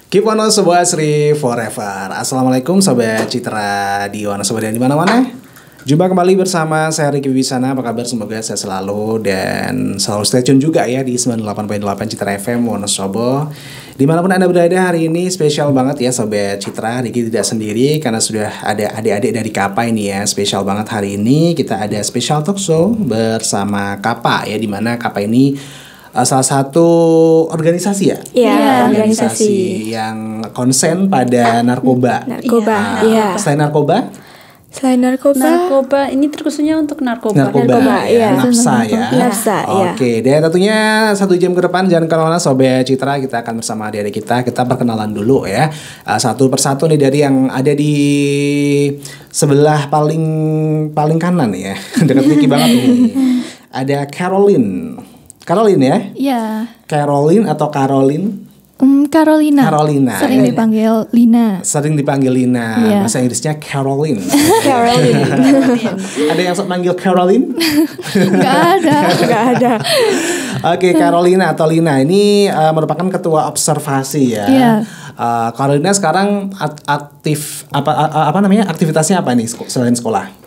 Keep Wonosobo Asri Forever. Assalamualaikum Sobat Citra di Wonosobo dan di mana-mana. Jumpa kembali bersama saya Ricky Wisana. Apa kabar? Semoga sehat selalu dan selalu stay tune juga ya di 98.8 Citra FM Wonosobo. Dimanapun Anda berada hari ini spesial banget ya Sobat Citra. Ricky tidak sendiri karena sudah ada adik-adik dari Kapa ini ya. Spesial banget hari ini kita ada special talk show bersama Kapa ya, dimana Kapa ini salah satu organisasi ya? Iya, organisasi yang konsen pada narkoba. Iya. Selain narkoba? Selain narkoba ini terkhususnya untuk narkoba. Narkoba ya, nafsa ya. Nafsa, ya. Oke, dan tentunya 1 jam ke depan jangan kemana-mana Sobat Citra, kita akan bersama adik-adik kita. Kita perkenalan dulu ya, satu persatu nih dari yang ada di sebelah paling kanan ya, dekat Vicky banget nih. Ada Caroline ya? Iya. Caroline atau Caroline? Carolina. Sering Sering dipanggil Lina. Yeah. Bahasa Inggrisnya Caroline. Caroline. Ada yang sok manggil Caroline? Gak ada. Oke, Carolina atau Lina ini merupakan ketua observasi ya. Iya. Carolina sekarang aktif apa namanya? Aktivitasnya apa nih selain sekolah?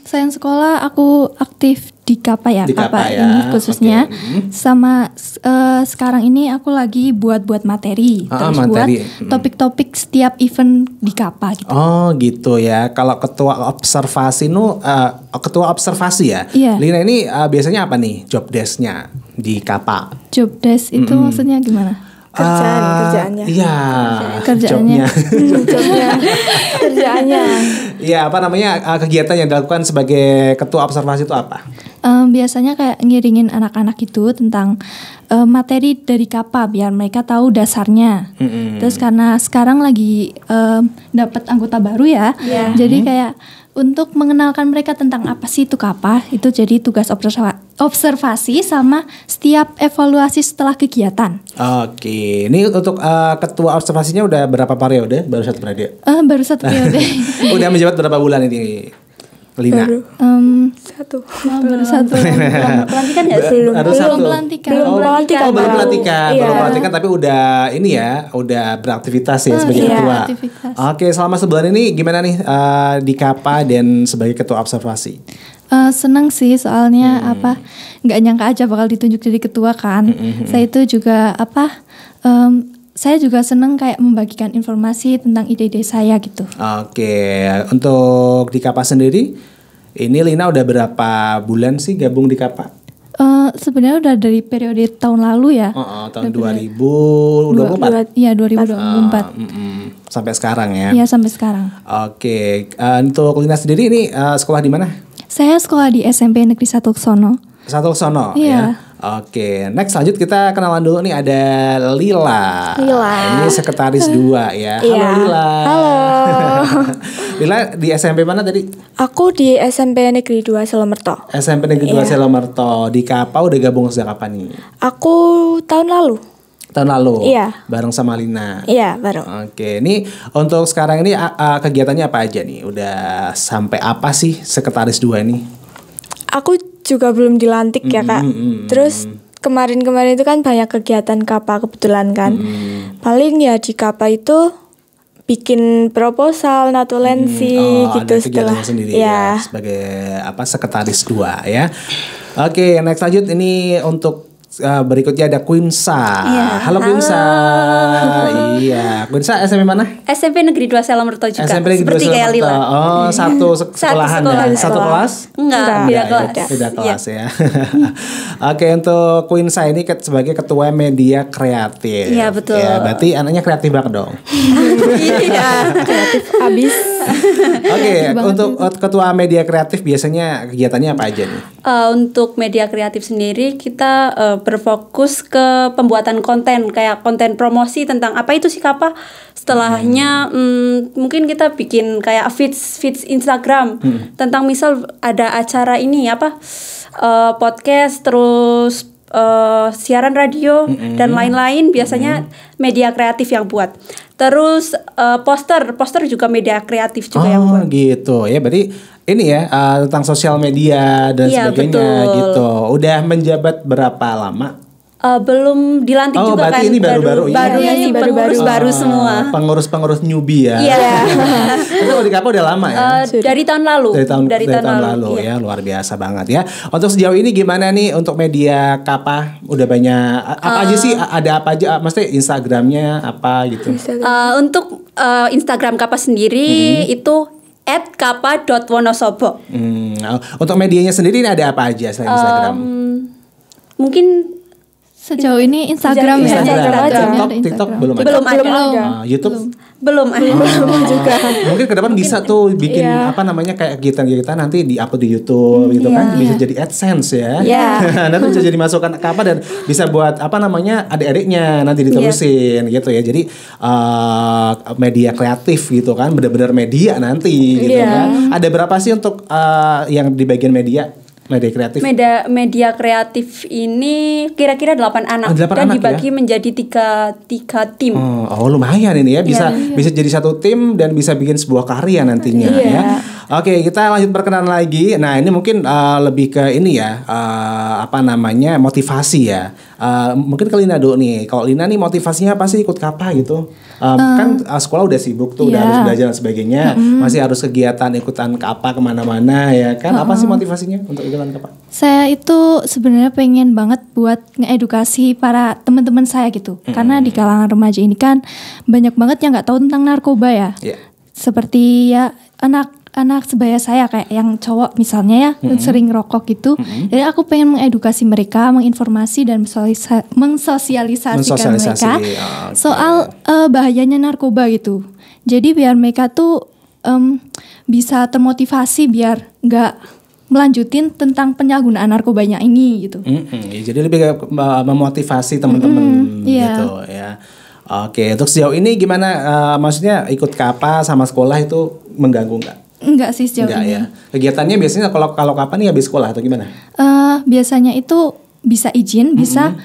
Selain sekolah aku aktif di Kapa ya, Di Kapa ya. ini khususnya. Okay. Sama sekarang ini aku lagi buat materi, terus materi. buat topik-topik setiap event di Kapa gitu. Oh gitu ya. Kalau ketua observasi ketua observasi ya. Iya. Lina ini biasanya apa nih job desk-nya di Kapa? Job desk itu maksudnya gimana? Kerjaannya. Iya. Kerjaannya. Kerjaannya. Iya, apa namanya kegiatan yang dilakukan sebagai ketua observasi itu apa? Biasanya kayak ngiringin anak-anak itu tentang materi dari Kapa biar mereka tahu dasarnya. Terus karena sekarang lagi dapat anggota baru ya, jadi kayak untuk mengenalkan mereka tentang apa sih itu Kapa, itu jadi tugas observasi sama setiap evaluasi setelah kegiatan. Oke, ini untuk ketua observasinya udah berapa periode? Baru 1 periode? Baru 1 periode. Udah menjabat berapa bulan ini, Lina? Baru 1. Pelantikan nggak sih? Belum pelantikan. Baru pelantikan. Iya. Baru pelantikan tapi udah ini ya, udah beraktivitas ya sebagai iya, ketua. aktivitas. Oke, selama sebulan ini gimana nih di Kapa dan sebagai ketua observasi? Senang sih soalnya nggak nyangka aja bakal ditunjuk jadi ketua kan. Saya itu juga saya juga senang kayak membagikan informasi tentang ide-ide saya gitu. Oke, untuk di Kapa sendiri, ini Lina udah berapa bulan sih gabung di Kapa? Sebenarnya udah dari periode tahun lalu ya. Tahun 2024. Iya 2024. Sampai sekarang ya. Iya sampai sekarang. Oke, untuk Lina sendiri ini sekolah di mana? Saya sekolah di SMP Negeri 1 Sono. Sono Iya. ya. Oke, next lanjut kita kenalan dulu nih, ada Lila. Ini sekretaris 2 ya. Halo Iya. Lila. Halo. Lila di SMP mana tadi? Aku di SMP Negeri 2 Solomerto. SMP Negeri 2 Selomerto. Di Kapa udah gabung sejak kapan nih? Aku tahun lalu. Tahun lalu. Iya. Bareng sama Lina. Iya, baru. Oke, ini untuk sekarang ini kegiatannya apa aja nih? Udah sampai apa sih sekretaris 2 ini? Aku juga belum dilantik ya Kak. Terus kemarin-kemarin itu kan banyak kegiatan Kapa kebetulan kan. Paling ya di Kapa itu bikin proposal, natulensi gitu ada setelah kegiatannya sendiri ya sebagai sekretaris 2 ya. Oke, next lanjut ini untuk berikutnya ada Quinsa. Halo Quinsa. Iya, Quinsa SMP mana? SMP Negeri 2 Solomerto juga. SMP Negeri 2 Seperti kayak Lila. Oh, satu sekolahan ya? Satu kelas? Enggak, beda kelas. Beda kelas ya. Oke, untuk Quinsa ini sebagai ketua media kreatif. Iya, betul. Ya, berarti anaknya kreatif banget dong. Iya. kreatif abis. Oke, untuk ketua media kreatif biasanya kegiatannya apa aja nih? Untuk media kreatif sendiri kita berfokus ke pembuatan konten, kayak konten promosi tentang apa itu sih Kapa. Setelahnya mungkin kita bikin kayak feeds Instagram tentang misal ada acara ini podcast, terus siaran radio dan lain-lain, biasanya media kreatif yang buat. Terus poster juga media kreatif juga yang buat. Oh gitu ya, berarti ini ya tentang sosial media dan Iya, sebagainya betul. gitu. Udah menjabat berapa lama? Belum dilantik Oh, juga berarti kan. ini baru-baru. Baru Iya, ini baru-baru. pengurus baru semua. Pengurus newbie ya. Iya. Itu kalau di Kappa udah lama ya. Dari tahun lalu. Dari tahun lalu iya. ya, luar biasa banget ya. Untuk sejauh ini gimana nih untuk media Kappa? Udah banyak apa aja sih? Ada apa aja? Maksudnya Instagramnya apa gitu? Untuk Instagram Kappa sendiri itu @kappa.wonosobo. Untuk medianya sendiri ini ada apa aja selain Instagram? Mungkin Sejauh ini Instagram ya. Instagram aja. TikTok belum ada. belum ada. YouTube Belum ada. juga. Mungkin ke depan bisa tuh bikin apa namanya kayak kegiatan-kegiatan nanti di-upload di YouTube gitu kan, bisa jadi AdSense ya. Iya. Nanti bisa jadi masukan ke apa dan bisa buat apa namanya adik-adiknya nanti diterusin gitu ya. Jadi media kreatif gitu kan, benar-benar media nanti gitu kan. Ada berapa sih untuk yang di bagian media kreatif? Media kreatif ini kira-kira 8 anak 8 dan anak dibagi ya? menjadi tiga tim. Oh lumayan ini ya, bisa jadi satu tim dan bisa bikin sebuah karya nantinya ya. Oke, kita lanjut perkenalan lagi. Nah ini mungkin lebih ke ini ya, apa namanya motivasi ya. Mungkin ke Lina dulu nih. Kalau Lina nih motivasinya apa sih ikut Kappa gitu? Kan sekolah udah sibuk tuh, udah harus belajar dan sebagainya. Masih harus kegiatan ikutan Kappa kemana-mana ya kan? Apa sih motivasinya untuk ikutan Kappa? Saya itu sebenarnya pengen banget buat ngeedukasi para teman-teman saya gitu. Karena di kalangan remaja ini kan banyak banget yang nggak tahu tentang narkoba ya. Yeah. Seperti ya anak sebaya saya kayak yang cowok misalnya ya sering rokok gitu. Jadi aku pengen mengedukasi mereka, menginformasi dan mensosialisasikan mereka soal bahayanya narkoba gitu. Jadi biar mereka tuh bisa termotivasi biar nggak melanjutin tentang penyalahgunaan narkobanya ini gitu. Jadi lebih ke memotivasi teman-teman gitu ya. Oke, untuk sejauh ini gimana? Maksudnya ikut Kappa sama sekolah itu mengganggu nggak? Enggak sih sejauh ini. Ya. Kegiatannya biasanya kalau Kappa nih habis sekolah atau gimana? Biasanya itu bisa izin, bisa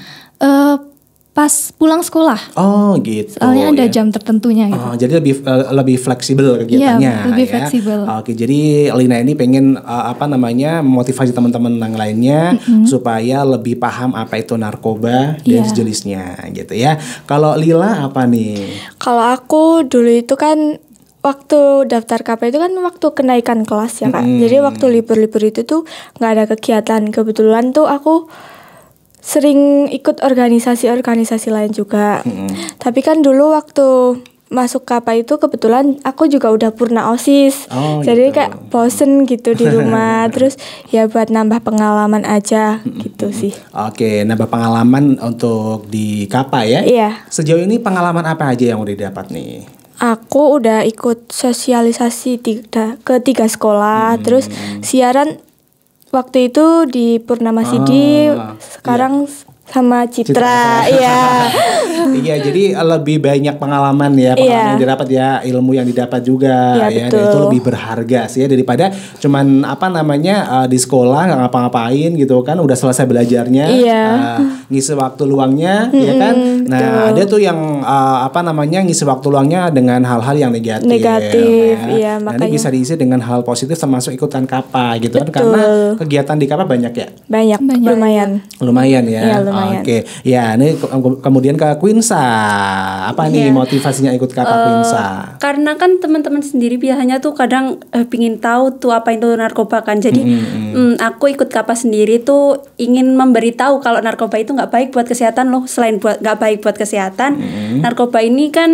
pas pulang sekolah. Oh gitu. Soalnya ada jam tertentunya gitu. Jadi lebih fleksibel kegiatannya. Iya, lebih ya. fleksibel. Oke, jadi Lina ini pengen apa namanya memotivasi teman-teman yang lainnya supaya lebih paham apa itu narkoba dan sejenisnya gitu ya. Kalau Lila apa nih? Kalau aku dulu itu kan waktu daftar KP itu kan waktu kenaikan kelas ya Kak. Jadi waktu libur-libur itu tuh nggak ada kegiatan. Kebetulan tuh aku sering ikut organisasi-organisasi lain juga. Tapi kan dulu waktu masuk KP itu kebetulan aku juga udah purna OSIS. Jadi kayak bosen gitu di rumah. Terus ya buat nambah pengalaman aja gitu sih. Ke nambah pengalaman untuk di KP ya. Iya. Sejauh ini pengalaman apa aja yang udah didapat nih? Aku udah ikut sosialisasi ke 3 sekolah. Terus siaran waktu itu di Purnama Sidi, sekarang sama Citra. Iya. Iya, jadi lebih banyak pengalaman ya, pengalaman yang didapat ya, ilmu yang didapat juga ya, dan itu lebih berharga sih ya daripada cuman apa namanya di sekolah nggak ngapa-ngapain gitu kan, udah selesai belajarnya, ngisi waktu luangnya ya kan. Nah, ada tuh yang apa namanya ngisi waktu luangnya dengan hal-hal yang negatif. Iya, nah, makanya ini bisa diisi dengan hal positif termasuk ikutan Kappa gitu kan, karena kegiatan di Kappa banyak ya. Banyak. Lumayan ya. Iya, lumayan. Oke, ya ini kemudian ke Quinsa, apa nih motivasinya ikut Kappa Quinsa? Karena kan teman-teman sendiri biasanya tuh kadang pingin tahu tuh apa itu narkoba kan, jadi aku ikut Kappa sendiri tuh ingin memberitahu kalau narkoba itu nggak baik buat kesehatan loh. Selain nggak baik buat kesehatan, narkoba ini kan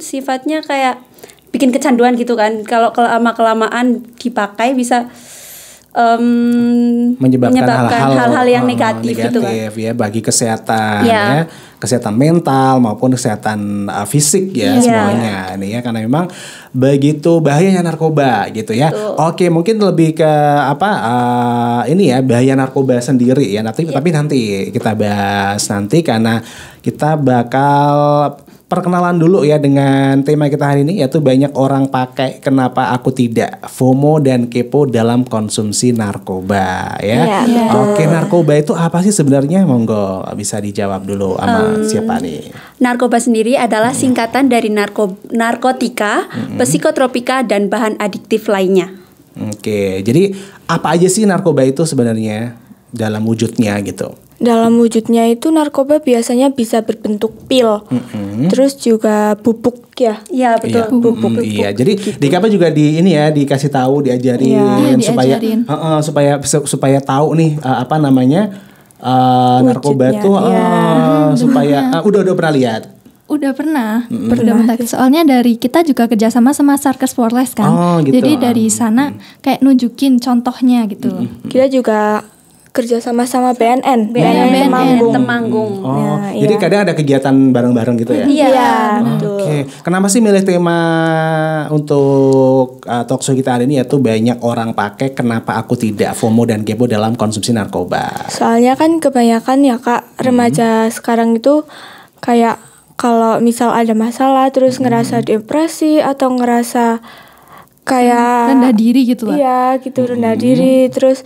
sifatnya kayak bikin kecanduan gitu kan. Kalau kelamaan dipakai bisa menyebabkan hal-hal yang negatif gitu kan ya bagi kesehatan ya, kesehatan mental maupun kesehatan fisik ya semuanya nih ya, karena memang begitu bahayanya narkoba gitu ya. Oke, mungkin lebih ke apa ini ya bahaya narkoba sendiri ya, tapi nanti kita bahas nanti karena kita bakal perkenalan dulu ya dengan tema kita hari ini, yaitu banyak orang pakai kenapa aku tidak, FOMO dan kepo dalam konsumsi narkoba ya. Oke, narkoba itu apa sih sebenarnya? Monggo bisa dijawab dulu sama siapa nih? Narkoba sendiri adalah singkatan dari narkotika, psikotropika dan bahan adiktif lainnya. Oke, jadi apa aja sih narkoba itu sebenarnya dalam wujudnya gitu? dalam wujudnya itu narkoba biasanya bisa berbentuk pil, terus juga bubuk ya. Iya betul. Iya. Bubuk. Iya, jadi di KAPA juga di ini ya, dikasih tahu, diajarin Iya, supaya diajarin. supaya tahu nih apa namanya narkoba Wujudnya, tuh supaya udah pernah lihat. Udah pernah. Soalnya dari kita juga kerjasama sama Sarkes Polres kan. Oh, gitu. Jadi dari sana kayak nunjukin contohnya gitu. Kita juga kerja sama BNN BNN Temanggung. Oh, Nah, jadi iya. kadang ada kegiatan bareng-bareng gitu ya. Iya, betul. Oke, kenapa sih milih tema untuk talkshow kita hari ini, yaitu banyak orang pakai, kenapa aku tidak, FOMO dan kepo dalam konsumsi narkoba? Soalnya kan kebanyakan ya Kak, remaja sekarang itu kayak kalau misal ada masalah terus ngerasa depresi atau ngerasa kayak Rendah diri gitu lah. Iya, gitu rendah diri, terus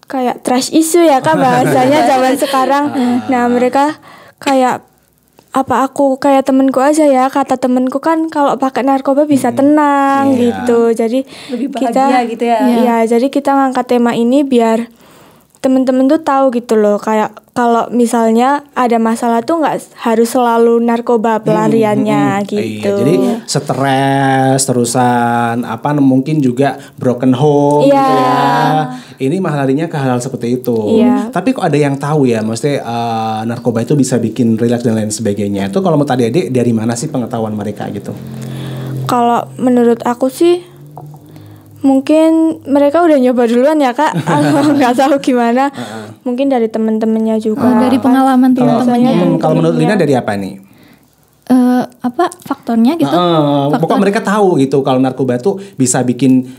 kayak trash issue ya Kak bahasanya zaman sekarang. Nah, mereka kayak apa aku kayak temenku aja ya, kata temenku kan kalau pakai narkoba bisa tenang Iya. gitu. Jadi Lebih kita bahagia gitu ya. Iya, jadi kita ngangkat tema ini biar temen-temen tuh tahu gitu loh, kayak kalau misalnya ada masalah tuh nggak harus selalu narkoba pelariannya gitu. Iya, jadi stres terusan apa mungkin juga broken home Iya. gitu ya. Ini malah larinya ke hal-hal seperti itu. Iya. Tapi kok ada yang tahu ya, maksudnya narkoba itu bisa bikin rileks dan lain sebagainya. Itu kalau menurut adik-adik dari mana sih pengetahuan mereka gitu? Kalau menurut aku sih mungkin mereka udah nyoba duluan ya Kak. Nggak tahu gimana. Mungkin dari temen-temennya juga. Dari pengalaman Kalau teman-temannya. kalau menurut Lina dari apa nih? Apa faktornya gitu? Pokoknya mereka tahu gitu kalau narkoba tuh bisa bikin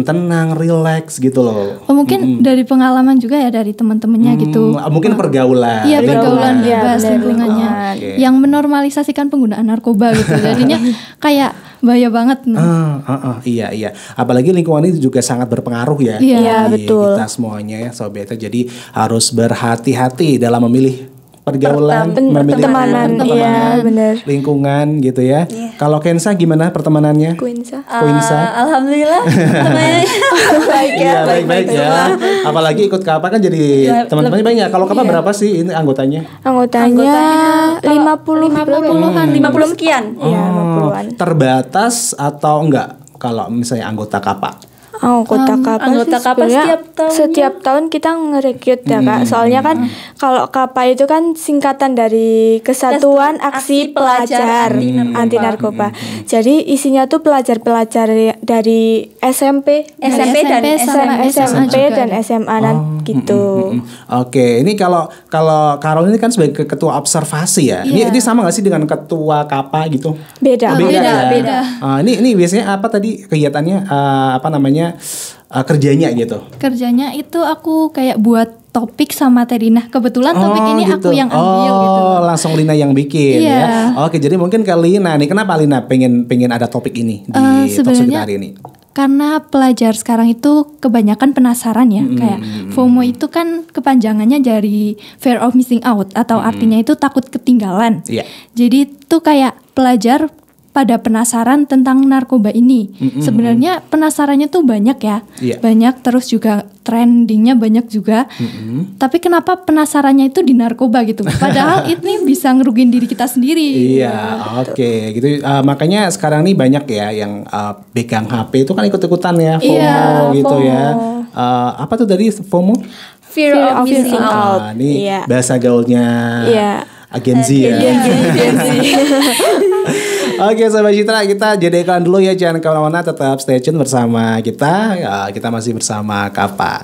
tenang, rileks gitu loh. Oh, mungkin dari pengalaman juga ya, dari teman-temannya gitu. Mungkin pergaulan. Iya, pergaulan Iya, bebas benar, lingkungannya Oke. yang menormalisasikan penggunaan narkoba gitu. Jadinya kayak bahaya banget. Iya. Apalagi lingkungan ini juga sangat berpengaruh ya. Iya. Iya, Bagi betul. kita semuanya ya sobat. Jadi harus berhati-hati dalam memilih pergaulan, memilih pertemanan. Iya, benar. lingkungan gitu ya. Kalau Kensa gimana pertemanannya? Quinsa. Quinsa? Alhamdulillah temannya baik ya. Iya, baik-baik ya. Apalagi ikut KAPA kan jadi teman-temannya banyak. Kalau KAPA berapa sih ini anggotanya? Anggotanya 50-an, 50 sekian. Iya, 50-an. Terbatas atau enggak kalau misalnya anggota KAPA? Anggota KAPA anggota sih KAPA sebenarnya setiap setiap tahun kita ngerekrut ya Kak. Soalnya kan kalau KAPA itu kan singkatan dari Kesatuan Aksi Pelajar Anti Narkoba. Jadi isinya tuh pelajar-pelajar dari SMP SMP dan sama SMP juga dan ada. SMA gitu. Oke, ini kalau Karol ini kan sebagai ketua observasi ya. Ini sama nggak sih dengan ketua KAPA gitu? Beda. beda. Ini biasanya apa tadi kegiatannya apa namanya kerjanya gitu? Kerjanya itu aku kayak buat topik sama materi. Nah, kebetulan topik ini gitu. aku yang ambil gitu. Langsung Lina yang bikin Iya. ya. Oke, jadi mungkin ke Lina nih, kenapa Lina pengen ada topik ini di talkshow kita hari ini? Karena pelajar sekarang itu kebanyakan penasaran ya, kayak FOMO itu kan kepanjangannya dari fear of missing out atau artinya itu takut ketinggalan. Iya. Jadi tuh kayak pelajar pada penasaran tentang narkoba ini. Sebenarnya penasarannya tuh banyak ya. Iya. Banyak, terus juga trendingnya banyak juga. Tapi kenapa penasarannya itu di narkoba gitu? Padahal ini bisa ngerugiin diri kita sendiri. Iya, oke, gitu. Makanya sekarang nih banyak ya yang pegang HP itu kan ikut-ikutan ya, FOMO Iya, gitu ya. Apa tuh tadi FOMO? Fear of missing out. Ini Iya. bahasa gaulnya Iya. agensi ya. Oke, Sobat Citra, kita jadikan dulu ya, jangan kemana-mana, tetap stay tune bersama kita. Kita masih bersama KAPA.